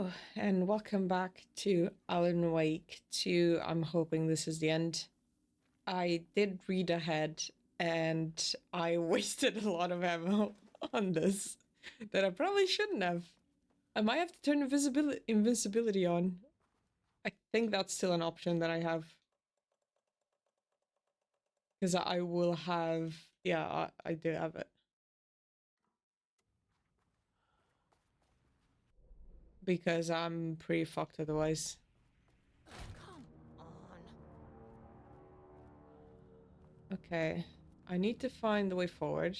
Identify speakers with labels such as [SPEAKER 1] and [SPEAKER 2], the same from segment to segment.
[SPEAKER 1] Hello, and welcome back to Alan Wake 2. I'm hoping this is the end. I did read ahead, and I wasted a lot of ammo on this that I probably shouldn't have. I might have to turn invincibility on. I think that's still an option that I have. Because I will have... Yeah, I do have it. Because I'm pretty fucked otherwise.
[SPEAKER 2] Come on.
[SPEAKER 1] Okay. I need to find the way forward.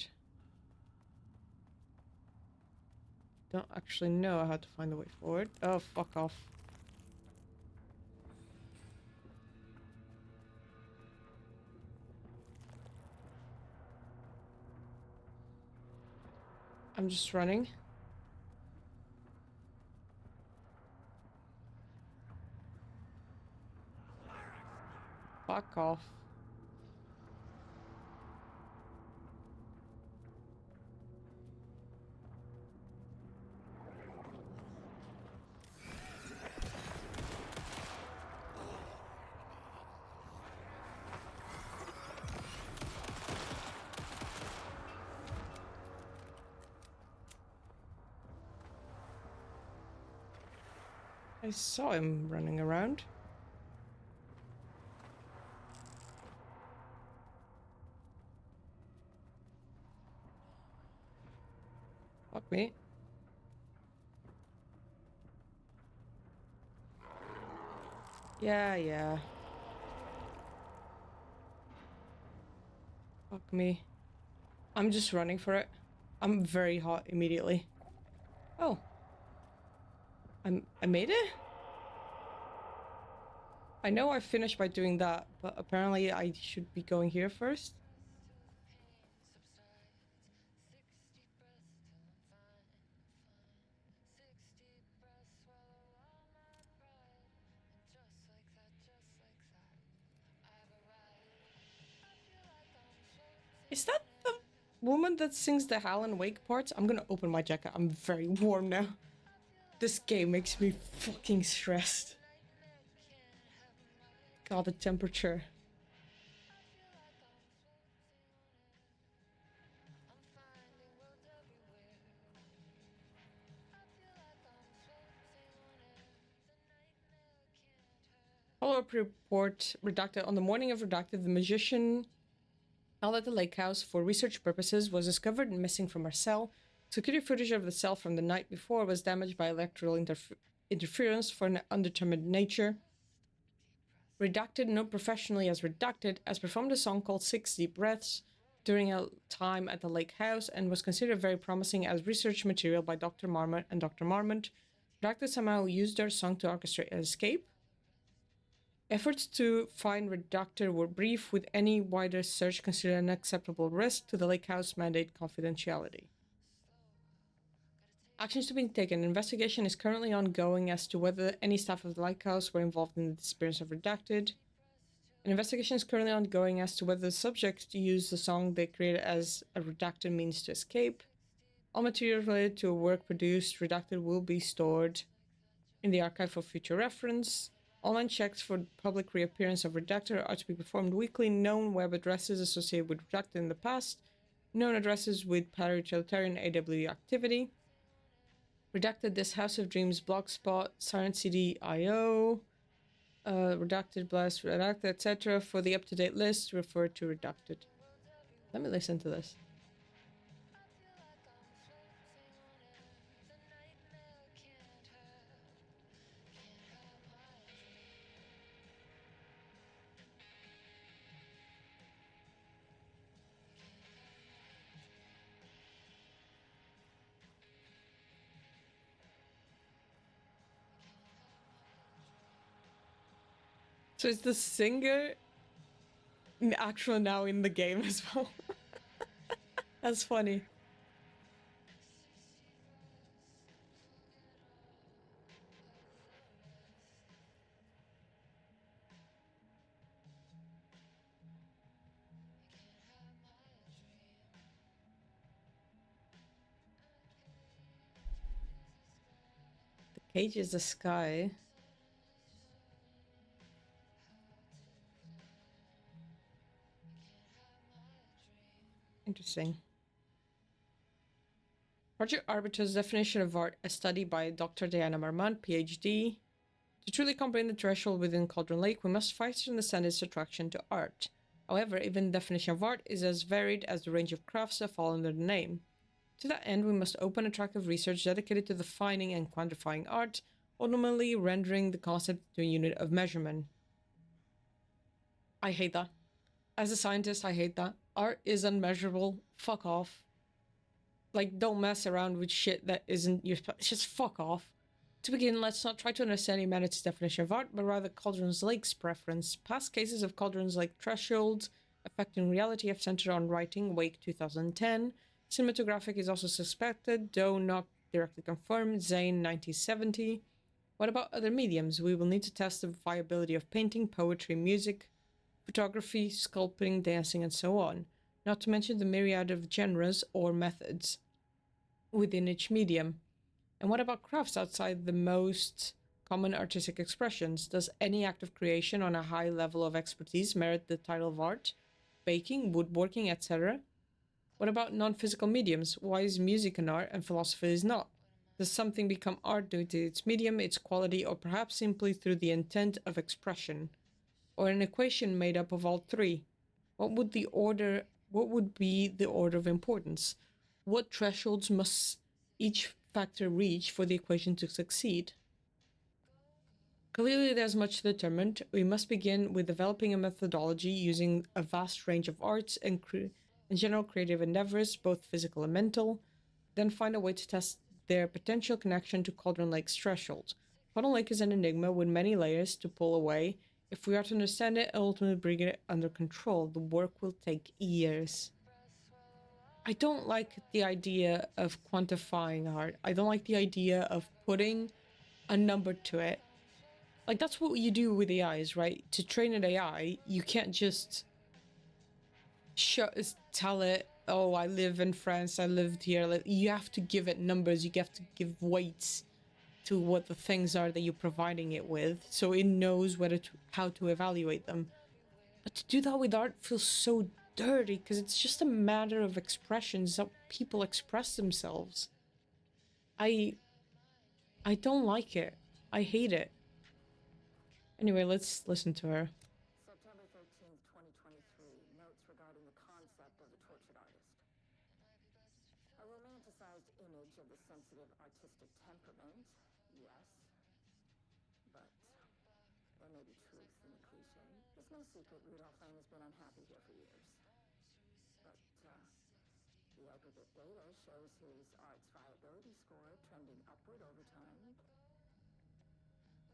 [SPEAKER 1] Don't actually know how to find the way forward. Oh, fuck off. I'm just running. Fuck off. I saw him running around. Fuck me. Yeah. Fuck me. I'm just running for it. I'm very hot immediately. Oh. I made it? I know I finished by doing that, but apparently I should be going here first. Is that the woman that sings the Alan Wake parts? I'm gonna open my jacket. I'm very warm now. This game makes me fucking stressed. God, the temperature. Follow-up report redacted. On the morning of redacted, the magician held at the lake house for research purposes was discovered missing from her cell. Security footage of the cell from the night before was damaged by electrical interference for an undetermined nature. Redacted, known professionally as Redacted, has performed a song called Six Deep Breaths during a time at the lake house and was considered very promising as research material by Dr. Marmot and Dr. Marmot. Redacted somehow used their song to orchestrate an escape. Efforts to find Redacted were brief, with any wider search considered an acceptable risk to the lake house mandate confidentiality. Actions to be taken. An investigation is currently ongoing as to whether any staff of the lighthouse were involved in the disappearance of Redacted. An investigation is currently ongoing as to whether the subjects used the song they created as a Redacted means to escape. All material related to a work produced Redacted will be stored in the archive for future reference. Online checks for public reappearance of Redacted are to be performed weekly. Known web addresses associated with Redacted in the past. Known addresses with para-utilitarian AW activity. Redacted This House of Dreams blogspot, Siren CD IO, Redacted Blast, Redacted, etc. For the up-to-date list, refer to Redacted. Let me listen to this. So is the singer actually now in the game as well? That's funny. The Page is the sky. Interesting. Project Arbiter's definition of art, a study by Dr. Diana Marmont, PhD. To truly comprehend the threshold within Cauldron Lake, we must first understand its attraction to art. However, even the definition of art is as varied as the range of crafts that fall under the name. To that end, we must open a track of research dedicated to defining and quantifying art, ultimately rendering the concept to a unit of measurement. I hate that. As a scientist, I hate that. Art is unmeasurable. Fuck off. Like, don't mess around with shit that isn't your... Just fuck off. To begin, let's not try to understand humanity's definition of art, but rather Cauldron's Lake's preference. Past cases of Cauldron's Lake thresholds affecting reality have centered on writing, Wake 2010. Cinematographic is also suspected, though not directly confirmed, Zane 1970. What about other mediums? We will need to test the viability of painting, poetry, music, photography, sculpting, dancing, and so on, not to mention the myriad of genres or methods within each medium. And what about crafts outside the most common artistic expressions? Does any act of creation on a high level of expertise merit the title of art? Baking, woodworking, etc.? What about non-physical mediums? Why is music an art and philosophy is not? Does something become art due to its medium, its quality, or perhaps simply through the intent of expression? Or an equation made up of all three? What would be the order of importance? What thresholds must each factor reach for the equation to succeed? Clearly, there's much to determine. We must begin with developing a methodology using a vast range of arts and general creative endeavors, both physical and mental, then find a way to test their potential connection to Cauldron Lake's threshold. Cauldron Lake is an enigma with many layers to pull away. If we are to understand it and ultimately bring it under control, the work will take years. I don't like the idea of quantifying art. I don't like the idea of putting a number to it. Like, that's what you do with AIs, right? To train an AI, you can't just tell it, oh, I live in France, I lived here. You have to give it numbers, you have to give weights to what the things are that you're providing it with, so it knows how to evaluate them. But to do that with art feels so dirty, because it's just a matter of expressions that people express themselves. I don't like it. I hate it. Anyway, let's listen to her.
[SPEAKER 2] September 13th, 2023. Notes regarding the concept of the tortured artist. A romanticized image of the sensitive artistic temperament, yes. But there may be truth in the cliche. It's no secret Rudolph Lane has been unhappy here for years. But the aggregate data shows his art's viability score trending upward over time.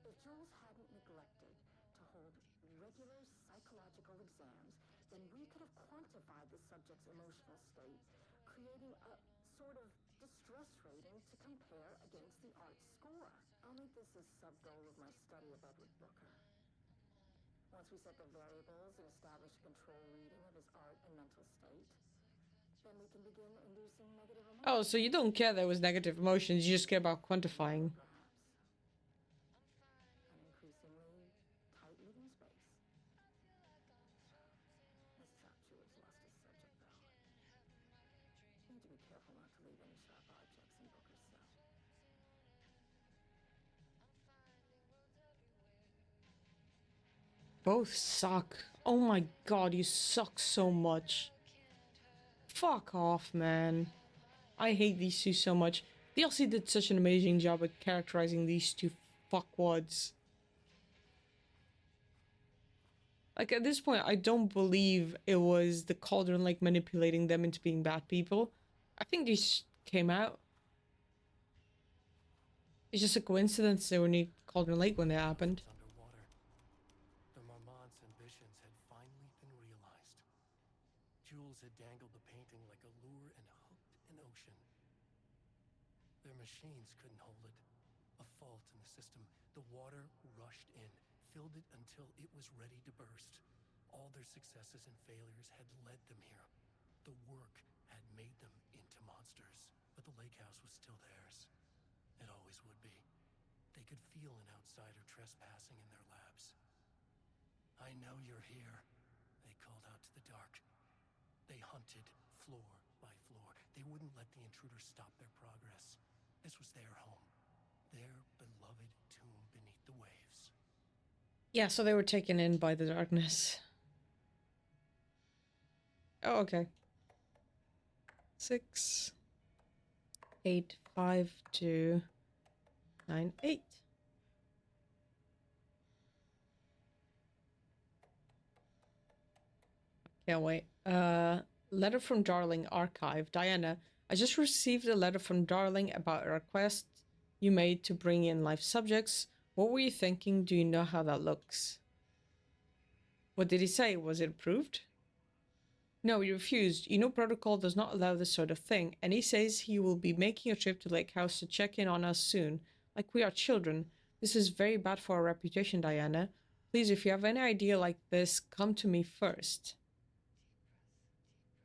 [SPEAKER 2] If Jules hadn't neglected to hold regular psychological exams, then we could have quantified the subject's emotional state, creating a sort of distress rating to compare against the art's score. I'll make this a sub-goal of my study of Edward Booker. Once we set the variables and establish a control reading of his art and mental state, then we can begin inducing negative emotions.
[SPEAKER 1] Oh, so you don't care there was negative emotions, you just care about quantifying. Both suck. Oh my god, you suck so much. Fuck off, man. I hate these two so much. DLC did such an amazing job at characterizing these two fuckwads. Like, at this point, I don't believe it was the Cauldron Lake manipulating them into being bad people. I think these came out. It's just a coincidence they were near Cauldron Lake when they happened.
[SPEAKER 3] Underwater. The Marmont's ambitions had finally been realized. Jules had dangled the painting like a lure and hooked an ocean. Their machines couldn't hold it. A fault in the system. The water rushed in, filled it until it was ready to burst. All their successes and failures had led them here. The work had made them into monsters. But the lake house was still theirs. It always would be. They feel an outsider trespassing in their labs. I know you're here, they called out to the dark. They hunted floor by floor. They wouldn't let the intruders stop their progress. This was their home, their beloved tomb beneath the waves.
[SPEAKER 1] Yeah, so they were taken in by the darkness. Oh, okay. 6, 8, 5, 2, 9, 8. Can't wait. Letter from Darling archive. Diana, I just received a letter from Darling about a request you made to bring in live subjects. What were you thinking? Do you know how that looks? What did he say? Was it approved? No, he refused. You know, protocol does not allow this sort of thing, and he says he will be making a trip to Lake House to check in on us soon. Like we are children. This is very bad for our reputation, Diana. Please, if you have any idea like this, come to me first.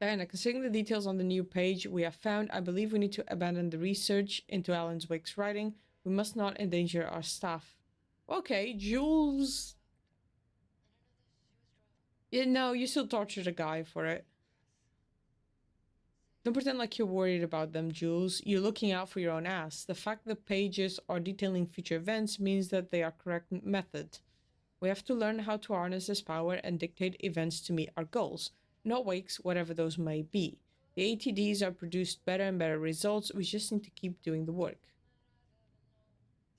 [SPEAKER 1] Diana, considering the details on the new page we have found, I believe we need to abandon the research into Alan Wake's writing. We must not endanger our staff. Okay, Jules. Yeah, no, you still tortured a guy for it. Don't pretend like you're worried about them, Jules. You're looking out for your own ass. The fact the pages are detailing future events means that they are correct method. We have to learn how to harness this power and dictate events to meet our goals. Not wakes, whatever those may be. The ATDs are produced better and better results. We just need to keep doing the work.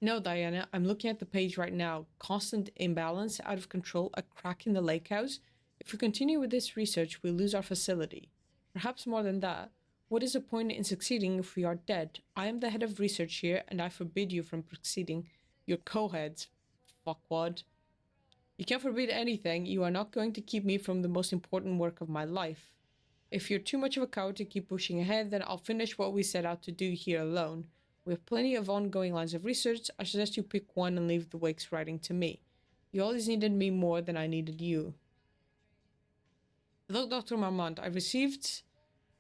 [SPEAKER 1] No, Diana, I'm looking at the page right now. Constant imbalance, out of control, a crack in the lake house. If we continue with this research, we'll lose our facility. Perhaps more than that. What is the point in succeeding if we are dead? I am the head of research here, and I forbid you from proceeding. Your co-heads, fuckwad. You can't forbid anything. You are not going to keep me from the most important work of my life. If you're too much of a coward to keep pushing ahead, then I'll finish what we set out to do here alone. We have plenty of ongoing lines of research. I suggest you pick one and leave the Wake's writing to me. You always needed me more than I needed you. Hello, Dr. Marmont. I received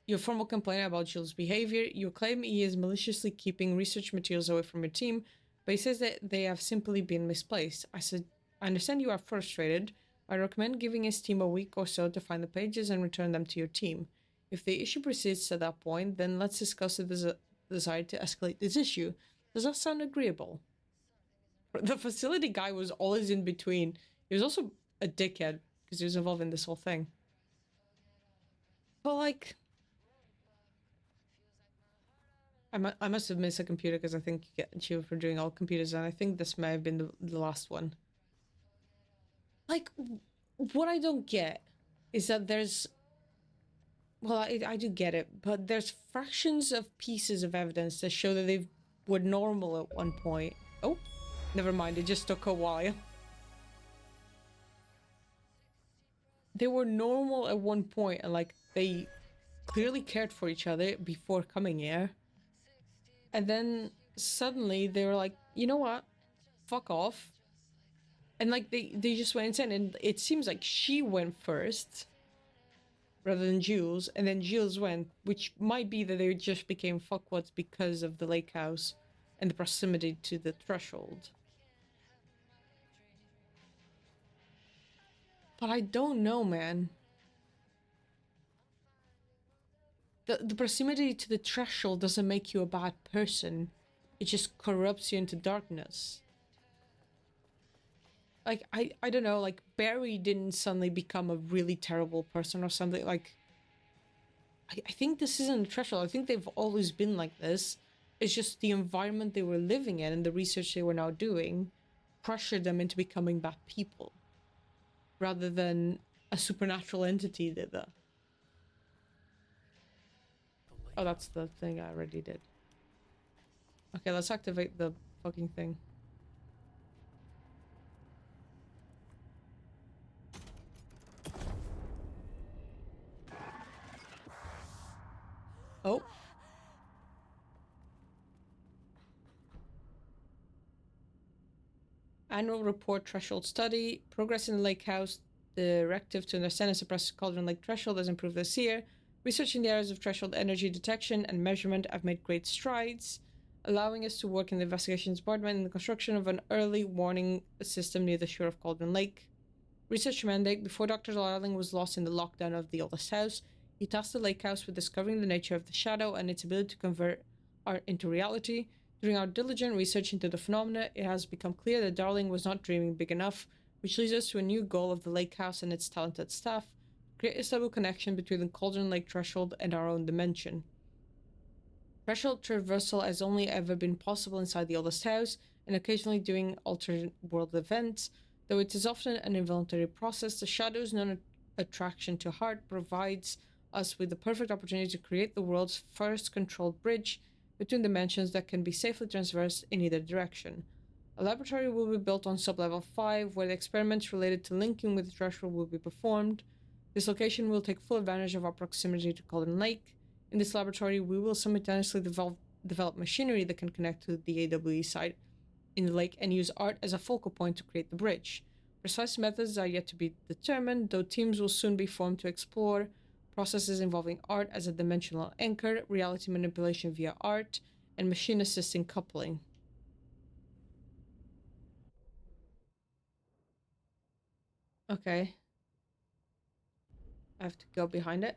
[SPEAKER 1] your formal complaint about Jules' behavior. You claim he is maliciously keeping research materials away from your team, but he says that they have simply been misplaced. I understand you are frustrated. I recommend giving his team a week or so to find the pages and return them to your team. If the issue persists at that point, then let's discuss the desire to escalate this issue. Does that sound agreeable? The facility guy was always in between. He was also a dickhead because he was involved in this whole thing. But like, I must have missed a computer because I think you get achieved for doing all computers, and I think this may have been the last one. Like, what I don't get is that there's... Well, I do get it, but there's fractions of pieces of evidence that show that they were normal at one point. Oh, never mind, it just took a while. They were normal at one point, and like, they clearly cared for each other before coming here. And then suddenly they were like, you know what? Fuck off. And like they just went insane, and it seems like she went first rather than Jules, and then Jules went, which might be that they just became fuckwads because of the lake house and the proximity to the threshold. But I don't know, man. The proximity to the threshold doesn't make you a bad person. It just corrupts you into darkness. Like, I don't know, like, Barry didn't suddenly become a really terrible person or something. Like, I think this isn't a threshold. I think they've always been like this. It's just the environment they were living in and the research they were now doing pressured them into becoming bad people. Rather than a supernatural entity did that. Oh, that's the thing I already did. Okay, let's activate the fucking thing. Oh. Annual report threshold study. Progress in the lake house. Directive to understand and suppress Cauldron Lake threshold has improved this year. Research in the areas of threshold energy detection and measurement have made great strides. allowing us to work in the investigations department in the construction of an early warning system near the shore of Cauldron Lake. Research mandate: before Dr. Darling was lost in the lockdown of the oldest house, he tasked the lake house with discovering the nature of the shadow and its ability to convert art into reality. During our diligent research into the phenomena, it has become clear that Darling was not dreaming big enough, which leads us to a new goal of the lake house and its talented staff: create a stable connection between the Cauldron Lake threshold and our own dimension. Threshold traversal has only ever been possible inside the oldest house and occasionally during alternate world events. Though it is often an involuntary process, the shadow's non-attraction to heart provides us with the perfect opportunity to create the world's first controlled bridge between dimensions that can be safely traversed in either direction. A laboratory will be built on sublevel 5, where the experiments related to linking with the threshold will be performed. This location will take full advantage of our proximity to Cauldron Lake. In this laboratory, we will simultaneously develop machinery that can connect to the AWE site in the lake and use art as a focal point to create the bridge. Precise methods are yet to be determined, though teams will soon be formed to explore processes involving art as a dimensional anchor, reality manipulation via art, and machine assisting coupling. Okay. I have to go behind it.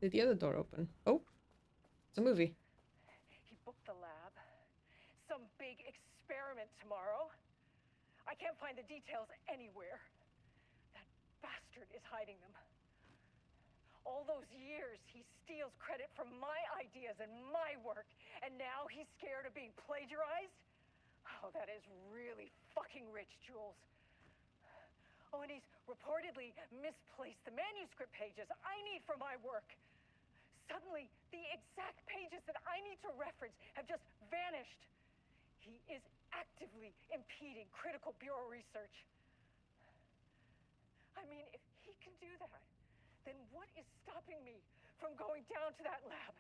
[SPEAKER 1] Did the other door open? Oh, it's a movie.
[SPEAKER 4] He booked the lab. Some big experiment tomorrow. I can't find the details anywhere. That bastard is hiding them. All those years, he steals credit for my ideas and my work, and now he's scared of being plagiarized? Oh, that is really fucking rich, Jules. Oh, and he's reportedly misplaced the manuscript pages I need for my work. Suddenly, the exact pages that I need to reference have just vanished. He is actively impeding critical bureau research. I mean, if he can do that, then what is stopping me from going down to that lab?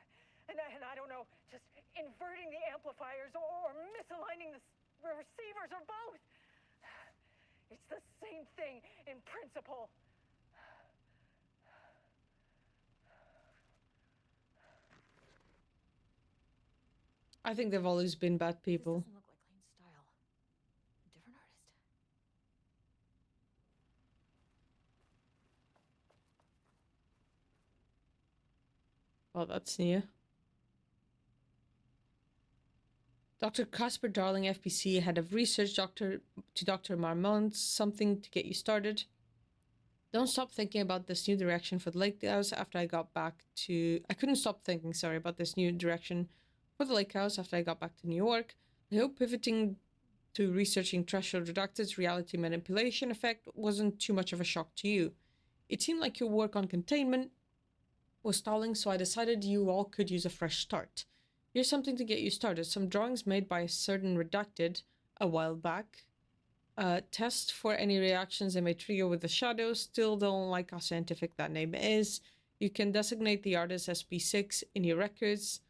[SPEAKER 4] And I don't know, just inverting the amplifiers or misaligning the receivers or both. It's the same thing in principle.
[SPEAKER 1] I think they've always been bad people.
[SPEAKER 2] This doesn't look like Lane's style. A different artist.
[SPEAKER 1] Well, that's new. Dr. Casper Darling, FPC, head of research, to Dr. Marmont, something to get you started. Don't stop thinking about this new direction for the lake house after I got back to... I couldn't stop thinking, sorry, about this new direction for the lake house after I got back to New York. I hope pivoting to researching threshold reducted's reality manipulation effect wasn't too much of a shock to you. It seemed like your work on containment was stalling, so I decided you all could use a fresh start. Here's something to get you started. Some drawings made by a certain Redacted a while back. Test for any reactions they may trigger with the shadows. Still don't like how scientific that name is. You can designate the artist as P6 in your records.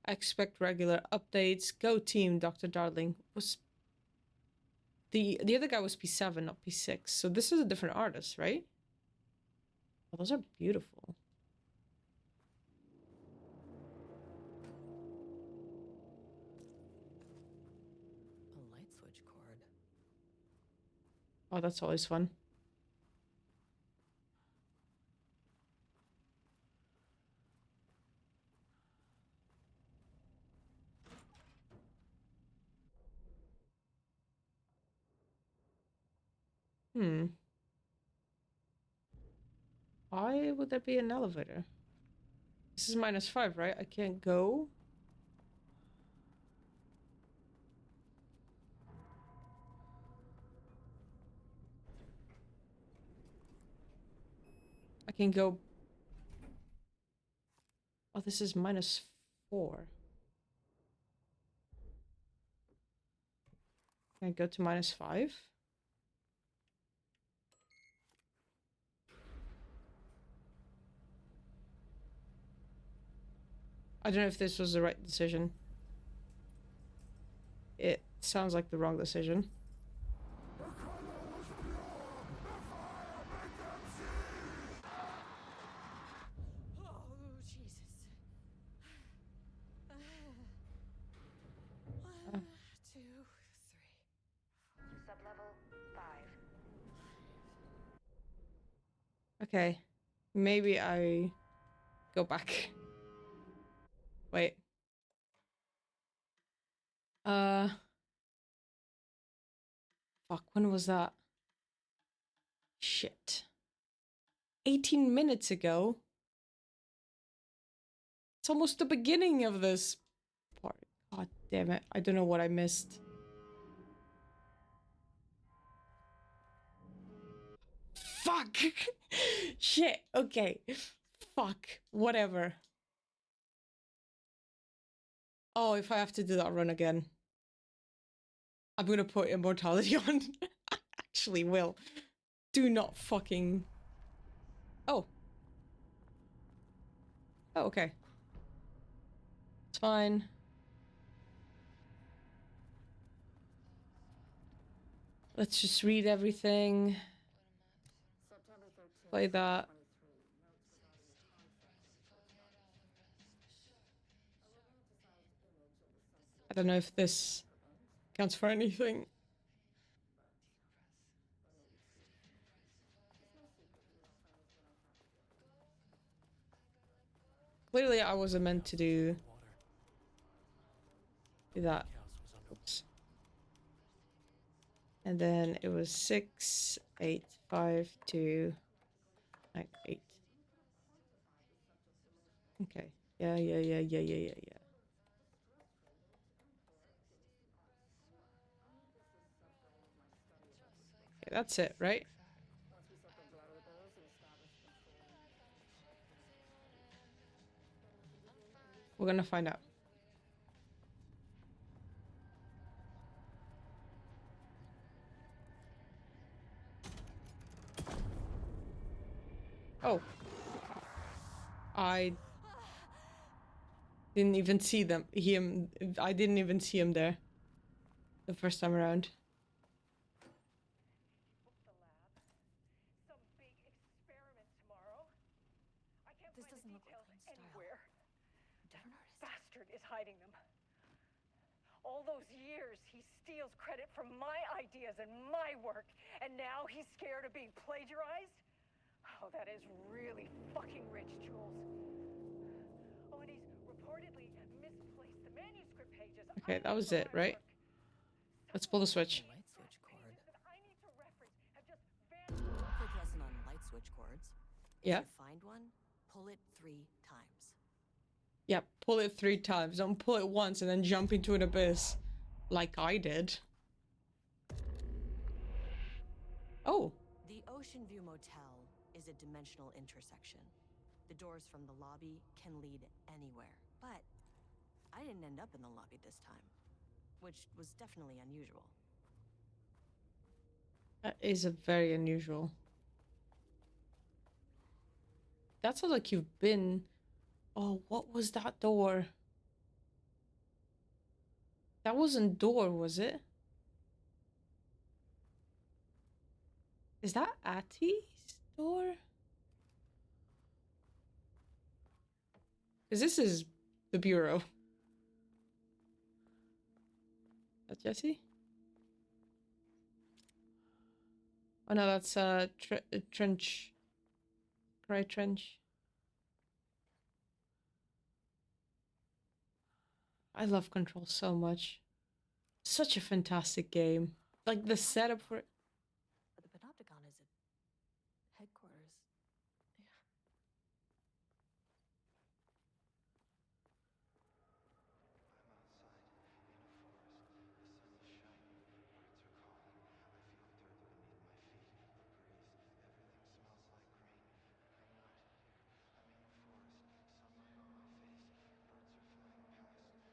[SPEAKER 1] I expect regular updates. Go team, Dr. Darling. Was the other guy was P7, not P6. So this is a different artist, right? Oh, those are beautiful.
[SPEAKER 2] A light switch cord.
[SPEAKER 1] Oh, that's always fun. Why would there be an elevator? This is -5, right? I can't go. I can go. Oh, this is -4. Can I go to -5? I don't know if this was the right decision. It sounds like the wrong decision.
[SPEAKER 2] Oh, Jesus.
[SPEAKER 5] level 5.
[SPEAKER 1] Okay. Maybe I go back. Wait. Fuck, when was that? Shit. 18 minutes ago? It's almost the beginning of this part. God damn it. I don't know what I missed. Fuck! Shit, okay. Fuck. Whatever. Oh, if I have to do that run again. I'm gonna put immortality on. Actually will. Do not fucking... Oh. Oh, okay. It's fine. Let's just read everything.
[SPEAKER 2] September 13th,
[SPEAKER 1] Play that.
[SPEAKER 2] 2023. Notes regarding the concept of the tortured artist. A romanticized image of the sensitive
[SPEAKER 1] I don't know if this counts for anything. Clearly I wasn't meant to do that. Oops. And then it was 6, 8, 5, 2, 9, 8. Okay. Yeah. Okay, that's it, right?
[SPEAKER 2] Once we set the blurry goals and establish control.
[SPEAKER 1] We're gonna find out. Oh. I didn't even see him. I didn't even see him there the first time around.
[SPEAKER 4] Book the lab. Some big experiment tomorrow. I can't
[SPEAKER 5] This
[SPEAKER 4] find the
[SPEAKER 5] doesn't look like
[SPEAKER 4] details
[SPEAKER 5] Clint's style.
[SPEAKER 4] anywhere.
[SPEAKER 5] Different artist.
[SPEAKER 4] Bastard is hiding them. All those years, he steals credit from my ideas and my work, and now he's scared of being plagiarized? Oh, that is really fucking rich, Jules. Oh, and he's reportedly misplaced the manuscript pages.
[SPEAKER 1] Okay, that was it, right? Let's pull the switch.
[SPEAKER 5] Light switch cord.
[SPEAKER 4] That I need to reference have just vanished.
[SPEAKER 5] Quick lesson on light switch cords.
[SPEAKER 1] Yeah.
[SPEAKER 5] If you find one, pull it 3 times.
[SPEAKER 1] Yeah, pull it 3 times. Don't pull it once and then jump into an abyss. Like I did. Oh.
[SPEAKER 5] The Ocean View Motel is a dimensional intersection. The doors from the lobby can lead anywhere. But I didn't end up in the lobby this time, which was definitely unusual.
[SPEAKER 1] That is a very unusual. That sounds like you've been... Oh, what was that door? That wasn't door, was it? Is that Atti's door? Because this is the bureau. That Jesse? Oh no, that's Trench. Cry Trench. I love Control so much. Such a fantastic game. Like the setup for it.
[SPEAKER 5] But the Panopticon is at headquarters. Yeah.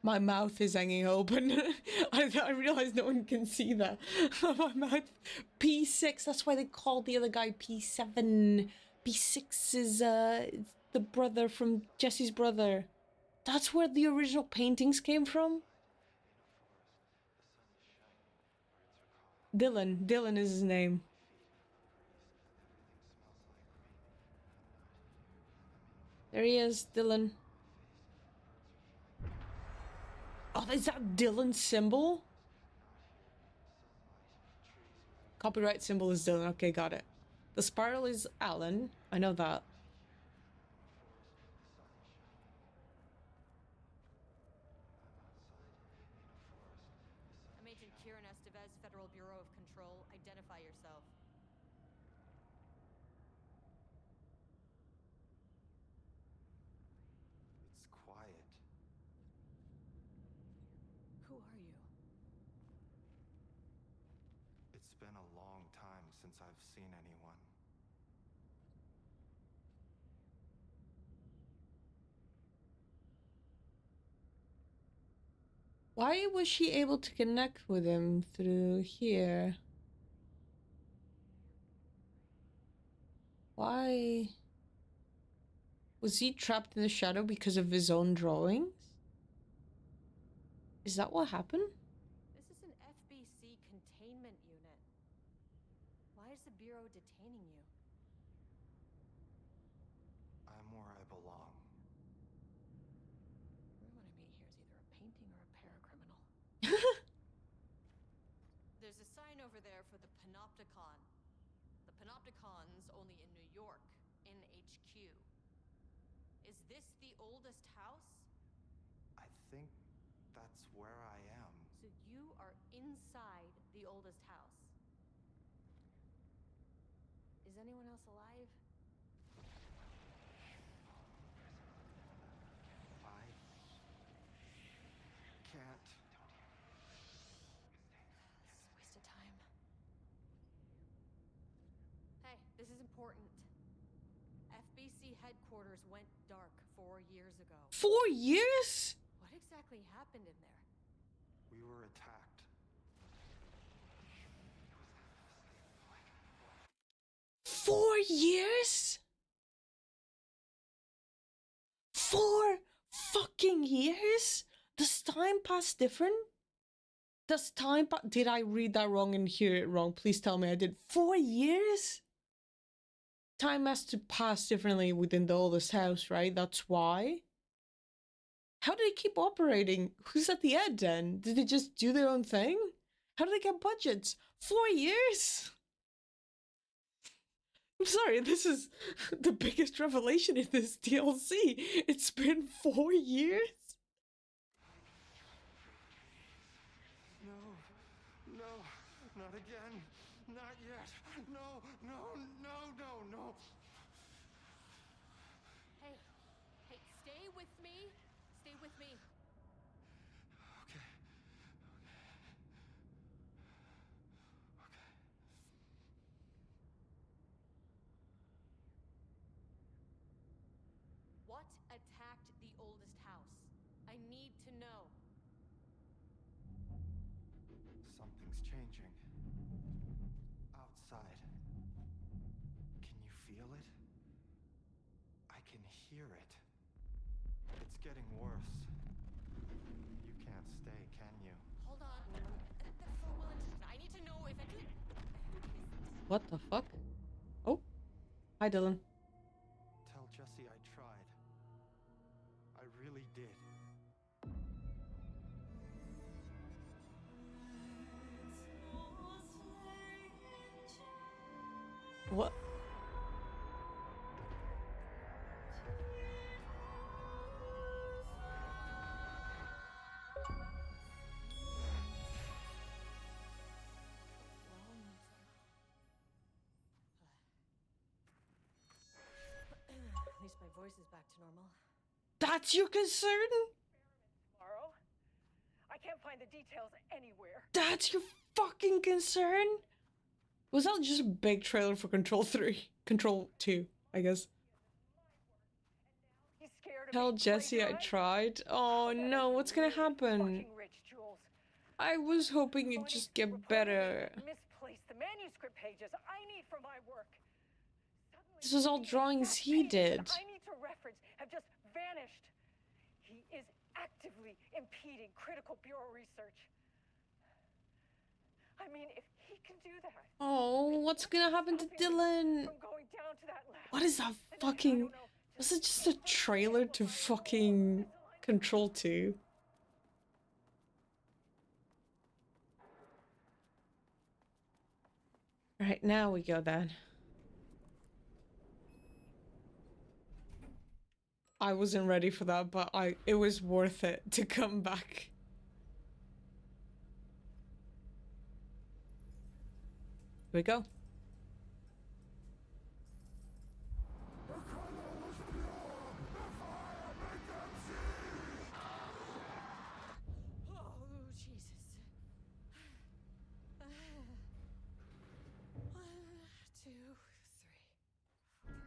[SPEAKER 1] My mouth is hanging open. I realize no one can see that. My mouth. P6, that's why they called the other guy P7. P6 is the brother from Jesse's brother. That's where the original paintings came from? Dylan. Dylan is his name. There he is, Dylan. Oh, is that Dylan's symbol? Copyright symbol is Dylan. Okay, got it. The spiral is Alan. I know that.
[SPEAKER 5] I'm Agent Kieran Estevez, Federal Bureau of Control. Identify yourself.
[SPEAKER 6] It's quiet.
[SPEAKER 5] Who are you?
[SPEAKER 6] It's been a long time since I've seen anyone.
[SPEAKER 1] Why was she able to connect with him through here? Why? Was he trapped in the shadow because of his own drawings? Is that what happened?
[SPEAKER 5] This is an FBC containment unit. Why is the Bureau detaining you?
[SPEAKER 6] I'm where I belong.
[SPEAKER 5] Everyone I meet here is either a painting or a paracriminal. There's a sign over there for the Panopticon. The Panopticon's only in New York, in HQ. Is this the oldest house?
[SPEAKER 6] I think that's where I am.
[SPEAKER 5] So you are inside the oldest house. Is anyone else alive?
[SPEAKER 6] I can't.
[SPEAKER 5] This is a waste of time. Hey, this is important. FBC headquarters went dark 4 years ago.
[SPEAKER 1] 4 years?
[SPEAKER 5] What exactly happened in there?
[SPEAKER 6] We were attacked.
[SPEAKER 1] 4 years? 4 fucking years? Does time pass different? Does time pass? Did I read that wrong and hear it wrong? Please tell me I did. 4 years? Time has to pass differently within the oldest house, right? That's why. How do they keep operating? Who's at the head then? Did they just do their own thing? How do they get budgets? 4 years? I'm sorry, this is the biggest revelation in this DLC. It's been 4 years?
[SPEAKER 6] No, no, not again. Not yet. No, no, no, no, no.
[SPEAKER 5] Hey, stay with me. Stay with me.
[SPEAKER 6] Okay. Okay.
[SPEAKER 5] What attacked the oldest house? I need to know.
[SPEAKER 6] Something's changing. Outside. Can you feel it? I can hear it. It's getting worse. You can't stay, can you?
[SPEAKER 5] Hold on. That's so well intentioned. I need to know if it.
[SPEAKER 1] What the fuck? Oh. Hi, Dylan.
[SPEAKER 6] Tell Jesse I tried. I really did.
[SPEAKER 1] What?
[SPEAKER 5] At least my voice is back to normal.
[SPEAKER 1] That's your concern?
[SPEAKER 4] Tomorrow? I can't find the details anywhere.
[SPEAKER 1] That's your fucking concern? Was that just a big trailer for Control 3? Control 2, I guess.
[SPEAKER 4] He's scared of
[SPEAKER 1] Tell
[SPEAKER 4] me,
[SPEAKER 1] Jesse I
[SPEAKER 4] right?
[SPEAKER 1] tried. Oh no, what's gonna happen?
[SPEAKER 4] Fucking rich, Jules.
[SPEAKER 1] I was hoping it'd
[SPEAKER 4] Money
[SPEAKER 1] just get
[SPEAKER 4] reportedly
[SPEAKER 1] better.
[SPEAKER 4] Misplaced the manuscript pages I need for my work. Suddenly,
[SPEAKER 1] This was all
[SPEAKER 4] the
[SPEAKER 1] drawings
[SPEAKER 4] exact
[SPEAKER 1] he
[SPEAKER 4] pages
[SPEAKER 1] did.
[SPEAKER 4] I need to reference have just vanished. He is actively impeding critical bureau research. I mean, if he can do that,
[SPEAKER 1] Oh, what's gonna happen to Dylan?
[SPEAKER 4] from going down to that lab.
[SPEAKER 1] What is that
[SPEAKER 4] And then, I
[SPEAKER 1] fucking...
[SPEAKER 4] don't know,
[SPEAKER 1] Was it just a trailer to fucking Control 2? Right, now we go then. I wasn't ready for that, but it was worth it to come back. Here we go.
[SPEAKER 5] Oh, Jesus. 1, 2, 3.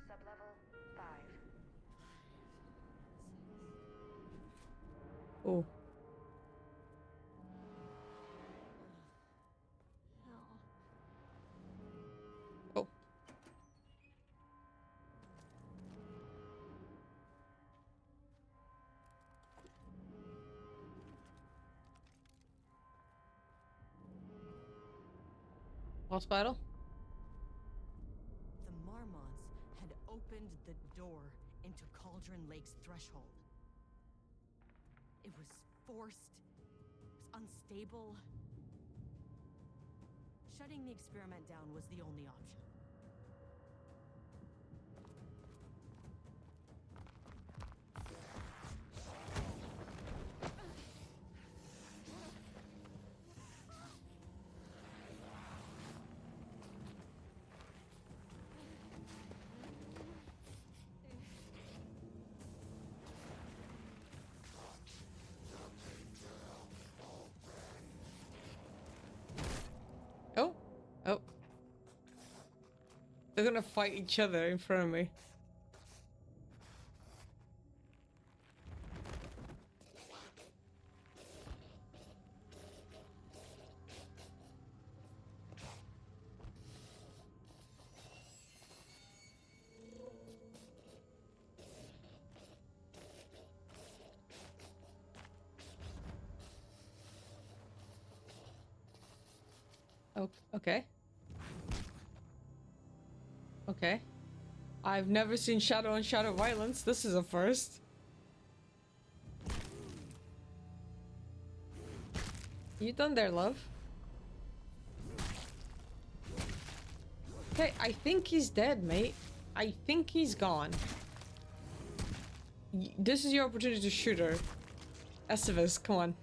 [SPEAKER 2] Sublevel 5.
[SPEAKER 1] Oh. Oh. Boss battle?
[SPEAKER 5] The Marmonts had opened the door into Cauldron Lake's threshold. It was forced, it was unstable. Shutting the experiment down was the only option.
[SPEAKER 1] Oh. Oh. They're gonna fight each other in front of me. Oh, okay. Okay. I've never seen Shadow on Shadow violence. This is a first. You done there, love? Okay, I think he's dead, mate. I think he's gone. This is your opportunity to shoot her. Estivus, come on.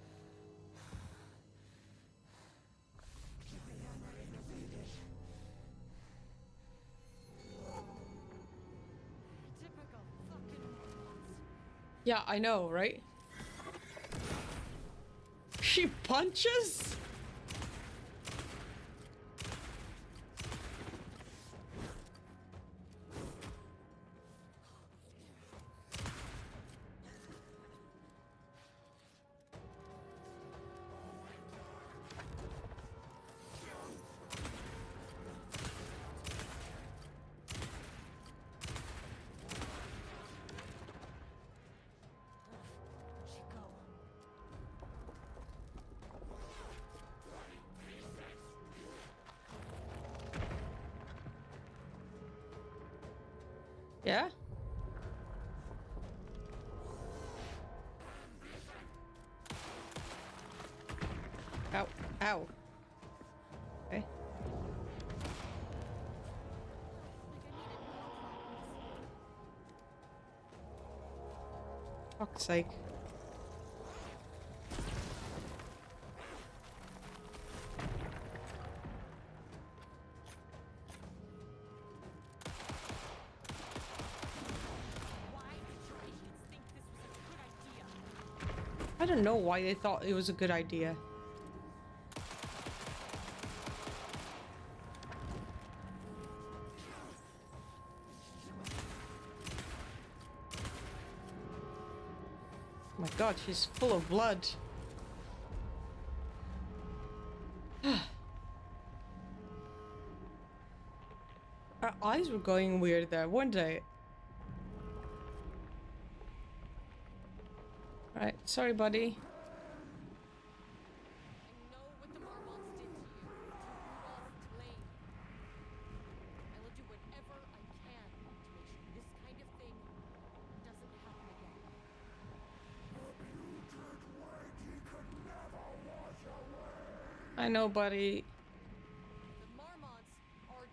[SPEAKER 5] Typical fucking Marmonts.
[SPEAKER 1] Yeah, I know, right? She punches?
[SPEAKER 5] Chico.
[SPEAKER 1] Yeah? Ow. Ow. Okay. Fuck's sake.
[SPEAKER 5] Why did your idiots think this was a good idea?
[SPEAKER 1] I don't know why they thought it was a good idea. Oh my god, she's full of blood. Her eyes were going weird there, weren't they? Alright, sorry, buddy.
[SPEAKER 5] I know what the Marmonts did to you. To Rudolph Lane. I will do whatever I can to make sure this kind of thing doesn't happen again.
[SPEAKER 1] I know, buddy.
[SPEAKER 5] The Marmonts are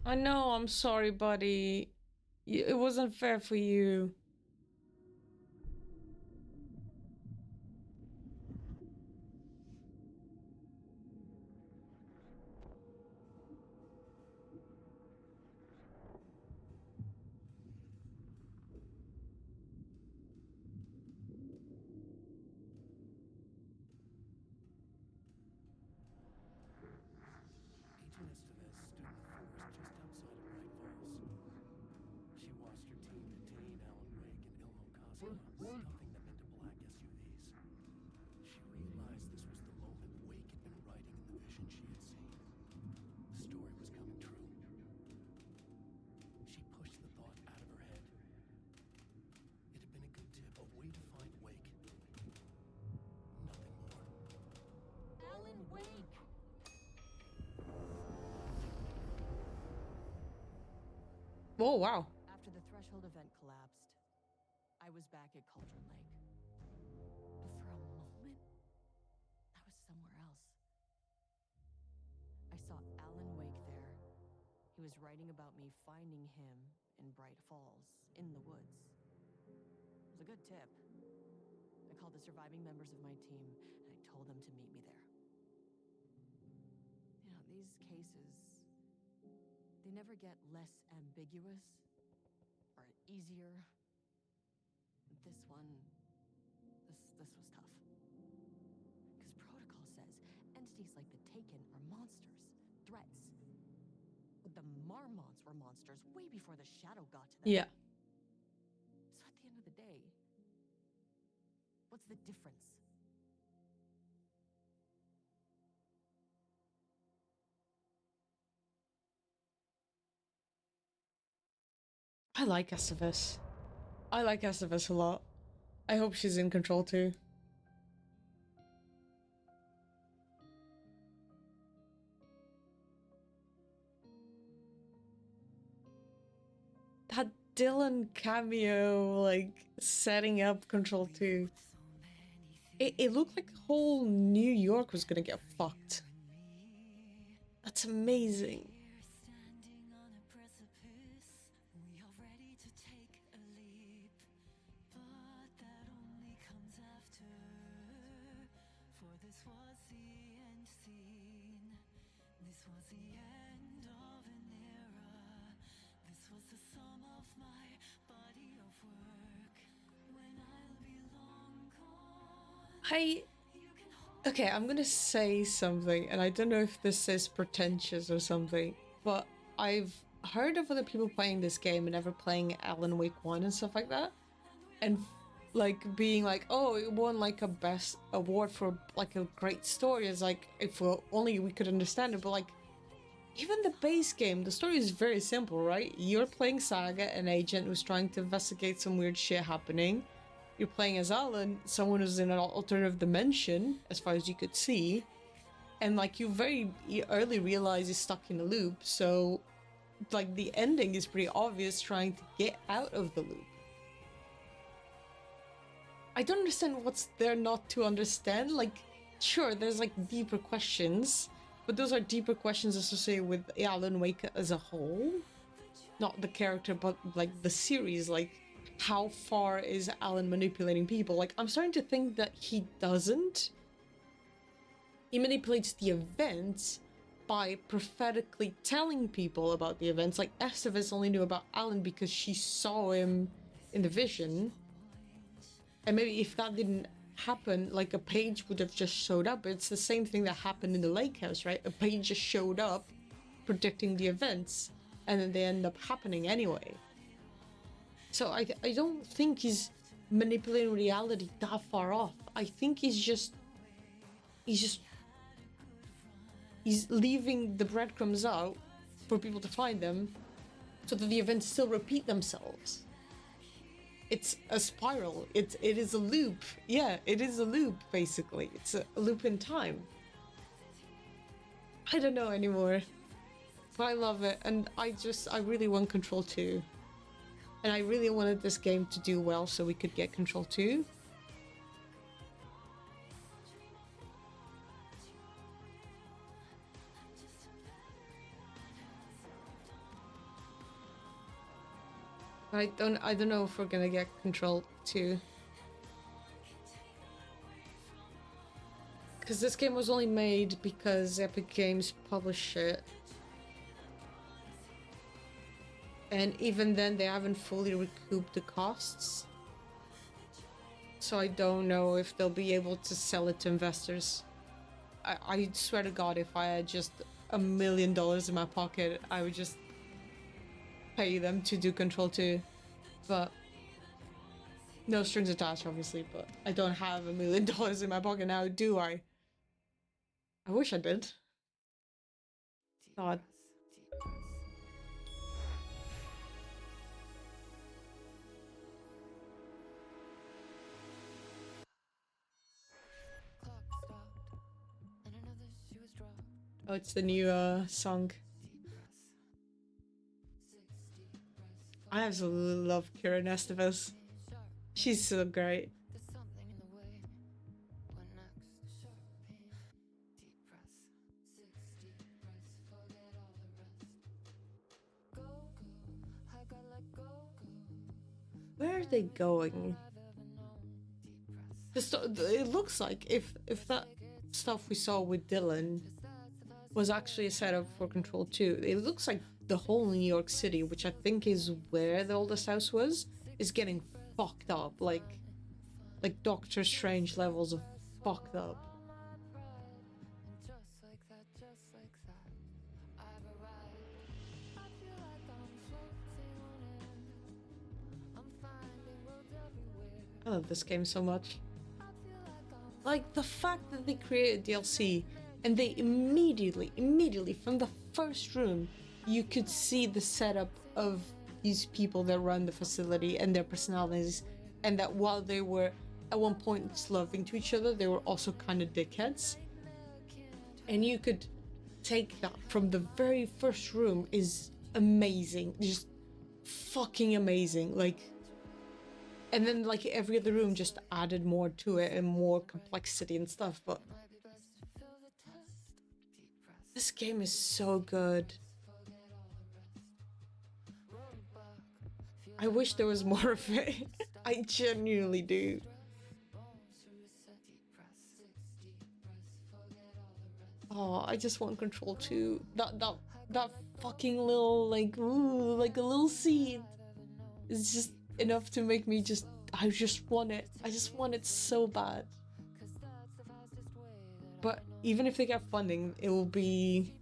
[SPEAKER 1] I know, I'm sorry, buddy. It wasn't fair for you.
[SPEAKER 3] Agent Estevez stood in the forest just outside of Bright Falls. She watched her team detain Alan Wake and Ilmo Cosima, stuffing them into black SUVs. She realized this was the moment Wake had been writing in the vision she had seen. The story was coming true. She pushed the thought out of her head. It had been a good tip, a way to find Wake. Nothing more.
[SPEAKER 5] Alan Wake!
[SPEAKER 1] Oh, wow.
[SPEAKER 5] After the Threshold event collapsed, I was back at Cauldron Lake. But for a moment, I was somewhere else. I saw Alan Wake there. He was writing about me finding him in Bright Falls, in the woods. It was a good tip. I called the surviving members of my team, and I told them to meet me there. You know, these cases, they never get less ambiguous or easier. This one, this was tough. Because protocol says entities like the Taken are monsters, threats. But the Marmots were monsters way before the Shadow got to them.
[SPEAKER 1] Yeah.
[SPEAKER 5] So at the end of the day, what's the difference?
[SPEAKER 1] I like Estevez. I like Estevez a lot. I hope she's in control too. That Dylan cameo, like, setting up Control 2. It looked like the whole New York was gonna get fucked. That's amazing. Okay, I'm gonna say something, and I don't know if this is pretentious or something, but I've heard of other people playing this game and never playing Alan Wake 1 and stuff like that, and like being like, oh, it won like a best award for like a great story. It's like, if only we could understand it, but like, even the base game, the story is very simple, right? You're playing Saga, an agent who's trying to investigate some weird shit happening. You're playing as Alan, someone who's in an alternative dimension, as far as you could see. And like, you very early realize he's stuck in a loop, so like the ending is pretty obvious, trying to get out of the loop. I don't understand what's there not to understand. Like, sure, there's like deeper questions, but those are deeper questions associated with Alan Wake as a whole. Not the character, but like the series, like how far is Alan manipulating people? Like, I'm starting to think that he doesn't. He manipulates the events by prophetically telling people about the events. Like, Estevez only knew about Alan because she saw him in the vision. And maybe if that didn't happen, like a page would have just showed up. It's the same thing that happened in the lake house, right? A page just showed up predicting the events, and then they end up happening anyway. So I don't think he's manipulating reality that far off. I think he's leaving the breadcrumbs out for people to find them, so that the events still repeat themselves. It's a spiral. It is a loop. Yeah, it is a loop, basically. It's a loop in time. I don't know anymore. But I love it, and I really want Control 2. And I really wanted this game to do well so we could get Control 2. I don't know if we're gonna get Control 2. Because this game was only made because Epic Games published it. And even then, they haven't fully recouped the costs. So I don't know if they'll be able to sell it to investors. I swear to God, if I had just $1 million in my pocket, I would just pay them to do Control 2. But no strings attached, obviously. But I don't have $1 million in my pocket now, do I? I wish I did. God. Oh, it's the new song. I absolutely love Kira Estevez. She's so great. Where are they going? It looks like if that stuff we saw with Dylan was actually a setup for Control 2, it looks like the whole New York City, which I think is where the oldest house was, is getting fucked up. Like Doctor Strange levels of fucked up. I love this game so much. Like, the fact that they created DLC and they immediately from the first room, you could see the setup of these people that run the facility and their personalities, and that while they were at one point loving to each other, they were also kind of dickheads. And you could take that from the very first room is amazing. Just fucking amazing. Like, and then like every other room just added more to it and more complexity and stuff. But this game is so good. I wish there was more of it. I genuinely do. Oh, I just want Control 2. That fucking little, like, ooh, like a little seed. It's just enough to make me just, I just want it. I just want it so bad. But even if they get funding, it will be,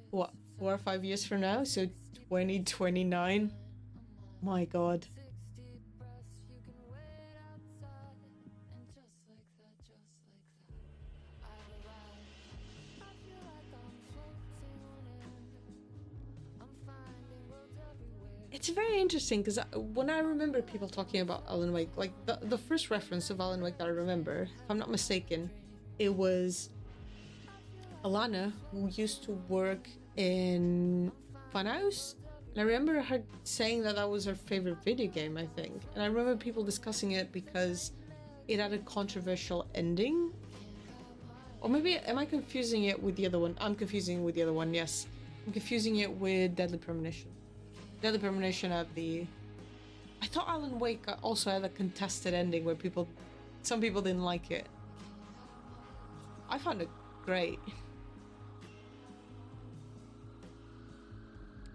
[SPEAKER 1] what, 4 or 5 years from now? So 2029? My God. It's very interesting because when I remember people talking about Alan Wake, like the first reference of Alan Wake that I remember, if I'm not mistaken, it was Alana, who used to work in Funhouse. And I remember her saying that that was her favorite video game, I think. And I remember people discussing it because it had a controversial ending. Or maybe, am I confusing it with the other one? I'm confusing it with the other one, yes. I'm confusing it with Deadly Premonition. Deadly Premonition had the... I thought Alan Wake also had a contested ending where some people didn't like it. I found it great.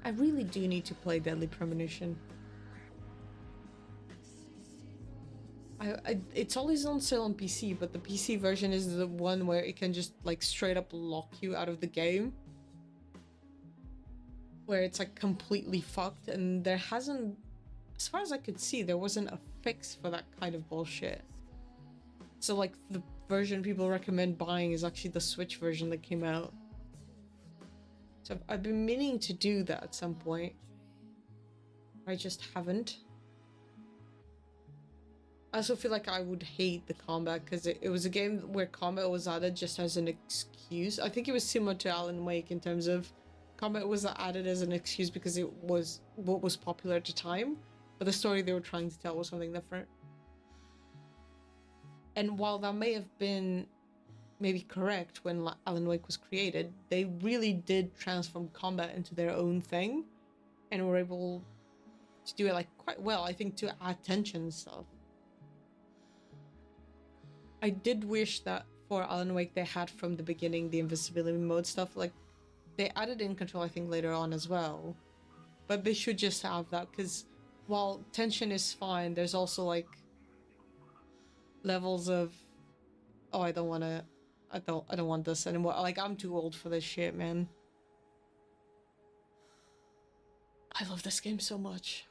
[SPEAKER 1] I really do need to play Deadly Premonition. It's always on sale on PC, but the PC version is the one where it can just like straight up lock you out of the game. Where it's like completely fucked, and there hasn't, as far as I could see, there wasn't a fix for that kind of bullshit. So like the version people recommend buying is actually the Switch version that came out. So I've been meaning to do that at some point. I just haven't. I also feel like I would hate the combat because it was a game where combat was added just as an excuse. I think it was similar to Alan Wake in terms of combat was added as an excuse because it was what was popular at the time, but the story they were trying to tell was something different. And while that may have been maybe correct when Alan Wake was created, they really did transform combat into their own thing and were able to do it like quite well, I think, to add tension and stuff. I did wish that for Alan Wake they had from the beginning the invisibility mode stuff. Like, they added in Control, I think, later on as well. But they should just have that, because while tension is fine, there's also like levels of, oh, I don't want this anymore. Like, I'm too old for this shit, man. I love this game so much.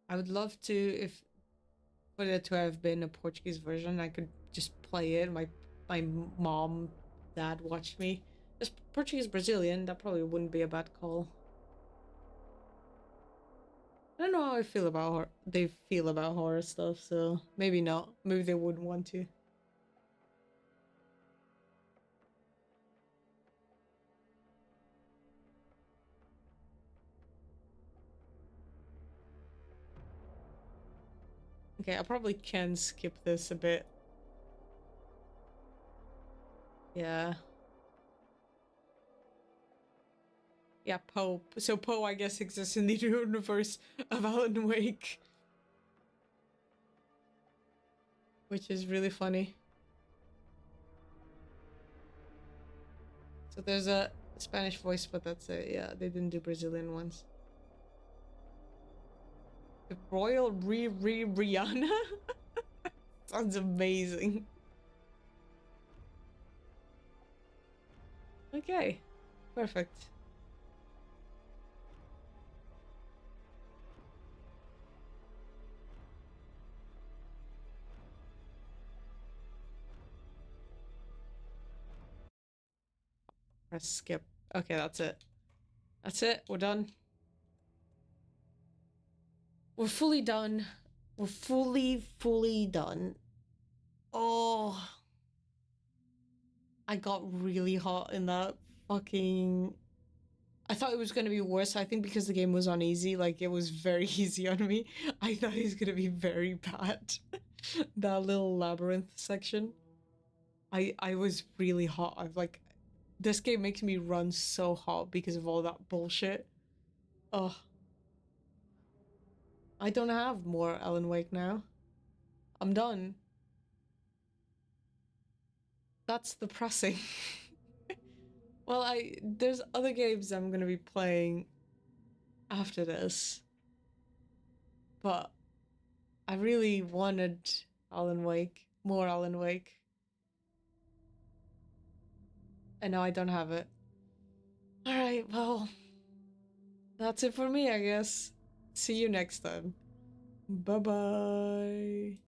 [SPEAKER 1] I would love to, if for it to have been a Portuguese version, I could just play it. My mom, dad watched me. Just Portuguese Brazilian, that probably wouldn't be a bad call. I don't know how I feel about horror. They feel about horror stuff, so maybe not. Maybe they wouldn't want to. Okay, I probably can skip this a bit. Yeah. Yeah, Poe. So Poe, I guess, exists in the universe of Alan Wake. Which is really funny. So there's a Spanish voice, but that's it. Yeah, they didn't do Brazilian ones. The Royal Rihanna? Sounds amazing. Okay, perfect. Press skip. Okay, that's it. That's it. We're done. We're fully done. We're fully done. Oh, I got really hot in that fucking... I thought it was going to be worse. I think because the game was on easy, like, it was very easy on me. I thought it was going to be very bad. That little labyrinth section. I was really hot. I've like... This game makes me run so hot because of all that bullshit. Ugh. I don't have more Alan Wake now. I'm done. That's depressing. Well, there's other games I'm gonna be playing after this. But I really wanted Alan Wake. More Alan Wake. And now I don't have it. Alright, well... That's it for me, I guess. See you next time. Bye-bye.